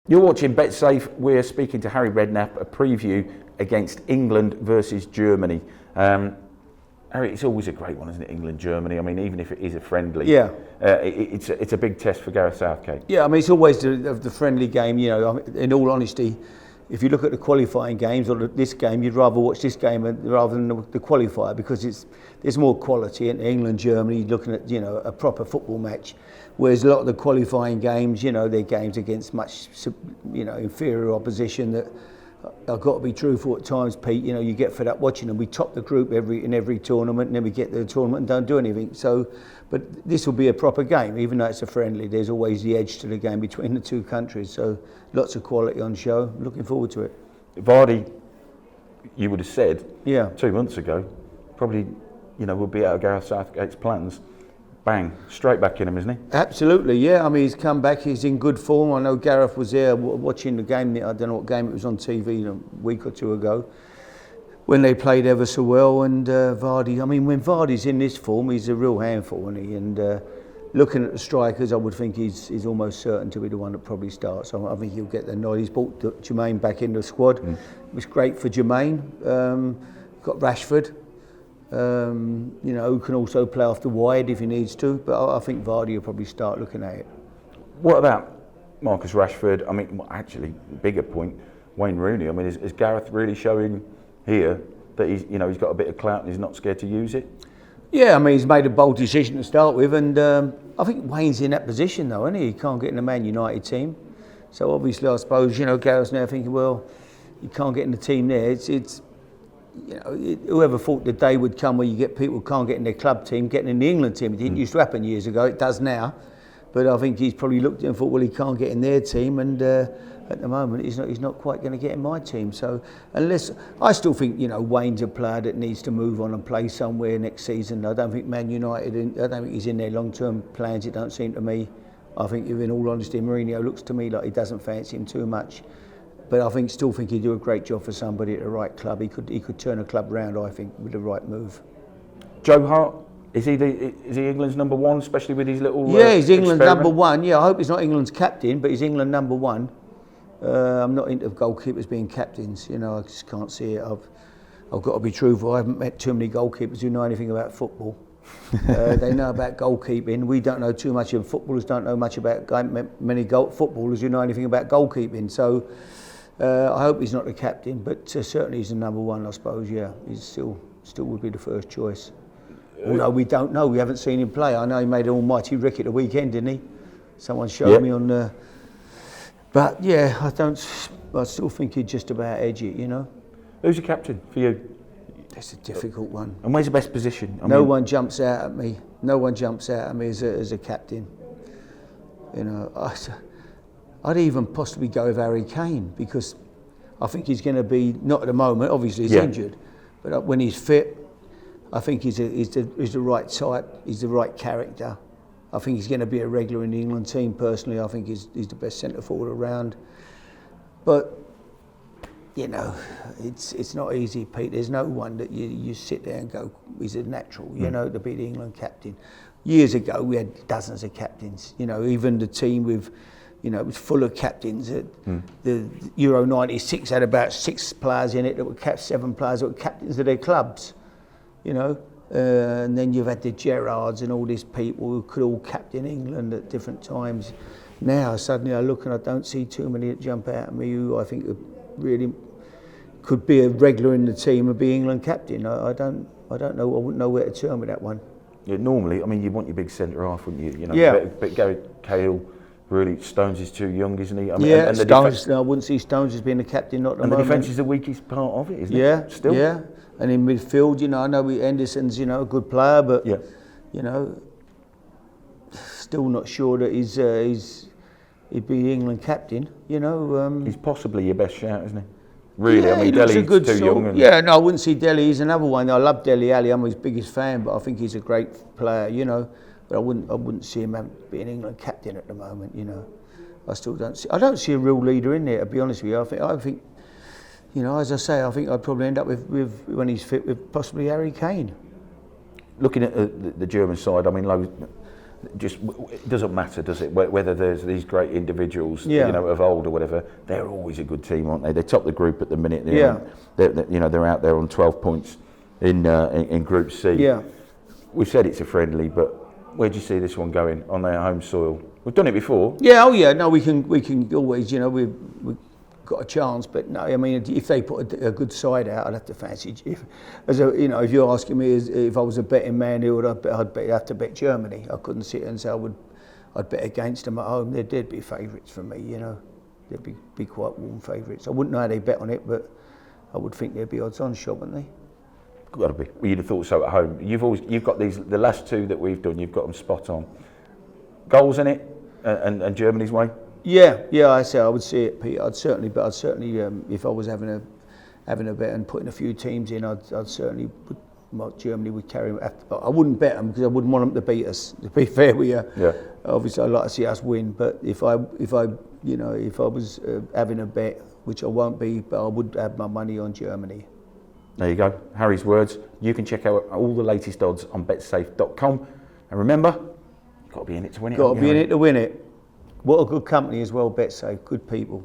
You're watching Betsafe. We're speaking to Harry Redknapp, a preview against England versus Germany. Harry, it's always a great one, isn't it? England, Germany. I mean, even if it is a friendly, it's a big test for Gareth Southgate. Yeah, I mean, it's always the friendly game. You know, in all honesty, if you look at the qualifying games or this game, you'd rather watch this game rather than the qualifier because there's more quality. In England, Germany, you're looking at a proper football match. Whereas a lot of the qualifying games, they're games against much inferior opposition that I've got to be truthful at times, Pete. You get fed up watching them. We top the group in every tournament, and then we get to the tournament and don't do anything. So, but this will be a proper game, even though it's a friendly. There's always the edge to the game between the two countries. So, lots of quality on show. Looking forward to it. Vardy, you would have said 2 months ago, probably would be out of Gareth Southgate's plans. Bang, straight back in him, isn't he? Absolutely, yeah. I mean, he's come back, he's in good form. I know Gareth was there watching the game, I don't know what game it was on TV a week or two ago, when they played ever so well. And Vardy, I mean, when Vardy's in this form, he's a real handful, isn't he? And looking at the strikers, I would think he's almost certain to be the one that probably starts. So I think he'll get the nod. He's brought Jermaine back into the squad. It was great for Jermaine. Got Rashford. Who can also play off the wide if he needs to, but I think Vardy will probably start looking at it. What about Marcus Rashford? I mean, actually, bigger point, Wayne Rooney. I mean, is Gareth really showing here that he's got a bit of clout and he's not scared to use it? Yeah, I mean, he's made a bold decision to start with, and I think Wayne's in that position though, isn't he? He can't get in the Man United team, so obviously I suppose Gareth's now thinking, well, you can't get in the team there. It's whoever thought the day would come where you get people who can't get in their club team, getting in the England team. It didn't used to happen years ago, it does now. But I think he's probably looked at it and thought, well, he can't get in their team, and at the moment he's not quite going to get in my team. So I still think Wayne's a player that needs to move on and play somewhere next season. I don't think Man United, I don't think he's in their long-term plans, it don't seem to me. I think, in all honesty, Mourinho looks to me like he doesn't fancy him too much. But I still think he'd do a great job for somebody at the right club. He could turn a club round, I think, with the right move. Joe Hart, is he England's number one, especially with his little he's England's experiment? number one. Yeah, I hope he's not England's captain, but he's England number one. I'm not into goalkeepers being captains. I just can't see it. I've got to be truthful. I haven't met too many goalkeepers who know anything about football. They know about goalkeeping. We don't know too much of footballers. Don't know much about many footballers who know anything about goalkeeping. So. I hope he's not the captain, but certainly he's the number one, I suppose. Yeah, he's still would be the first choice. Although we don't know, we haven't seen him play. I know he made an almighty rick at the weekend, didn't he? Someone showed me on the. But yeah, I still think he'd just about edge it. Who's the captain for you? That's a difficult one. And where's the best position? No one jumps out at me. No one jumps out at me as a captain. I'd even possibly go with Harry Kane because I think he's going to be, not at the moment, obviously he's injured, but when he's fit, I think he's the right type, he's the right character. I think he's going to be a regular in the England team personally. I think he's the best centre forward around. But, it's not easy, Pete. There's no one that you sit there and go, he's a natural, to be the England captain. Years ago, we had dozens of captains, even the team with... it was full of captains. The Euro '96 had about 6 players in it that were 7 players that were captains of their clubs. And then you've had the Gerrards and all these people who could all captain England at different times. Now suddenly I look and I don't see too many that jump out at me who I think really could be a regular in the team and be England captain. I don't know. I wouldn't know where to turn with that one. Yeah, normally, I mean, you want your big centre half, wouldn't you? Yeah. But Gary Cahill. Really, Stones is too young, isn't he? I mean, and Stones. I wouldn't see Stones as being the captain, not at the moment. And the defence is the weakest part of it, isn't it? Still. Yeah. And in midfield, I know Henderson's, a good player, but still not sure that he'd be England captain. He's possibly your best shout, isn't he? Really, I mean, Dele's too young. No, I wouldn't see Dele. He's another one. I love Dele Alli. I'm his biggest fan, but I think he's a great player. But I wouldn't see him being England captain at the moment. I still don't see. I don't see a real leader in there. To be honest with you, I think, as I say, I think I'd probably end up with when he's fit with possibly Harry Kane. Looking at the German side, I mean, it doesn't matter, does it? Whether there's these great individuals, of old or whatever, they're always a good team, aren't they? They top the group at the minute. They're out there on 12 points in Group C. Yeah. We've said it's a friendly, but where do you see this one going on their home soil? We've done it before. Yeah, no, we can always, we've got a chance, but no, I mean, if they put a good side out, I'd have to fancy. If you're asking me if I was a betting man, who would I'd have to bet Germany. I couldn't sit and say I'd bet against them at home. They'd be favourites for me, They'd be quite warm favourites. I wouldn't know how they bet on it, but I would think they'd be odds-on shot, wouldn't they? Got to be. Well, you'd have thought so at home. You've got the last two that we've done. You've got them spot on. Goals in it, and Germany's way. Yeah. I would see it, Pete. I'd certainly, if I was having a bet and putting a few teams in, I'd certainly Germany would carry. I wouldn't bet them because I wouldn't want them to beat us. To be fair with you, obviously I'd like to see us win. But if I was having a bet, which I won't be, but I would have my money on Germany. There you go, Harry's words. You can check out all the latest odds on betsafe.com. And remember, you've got to be in it to win it. Got to be in it to win it. What a good company as well, Betsafe. Good people.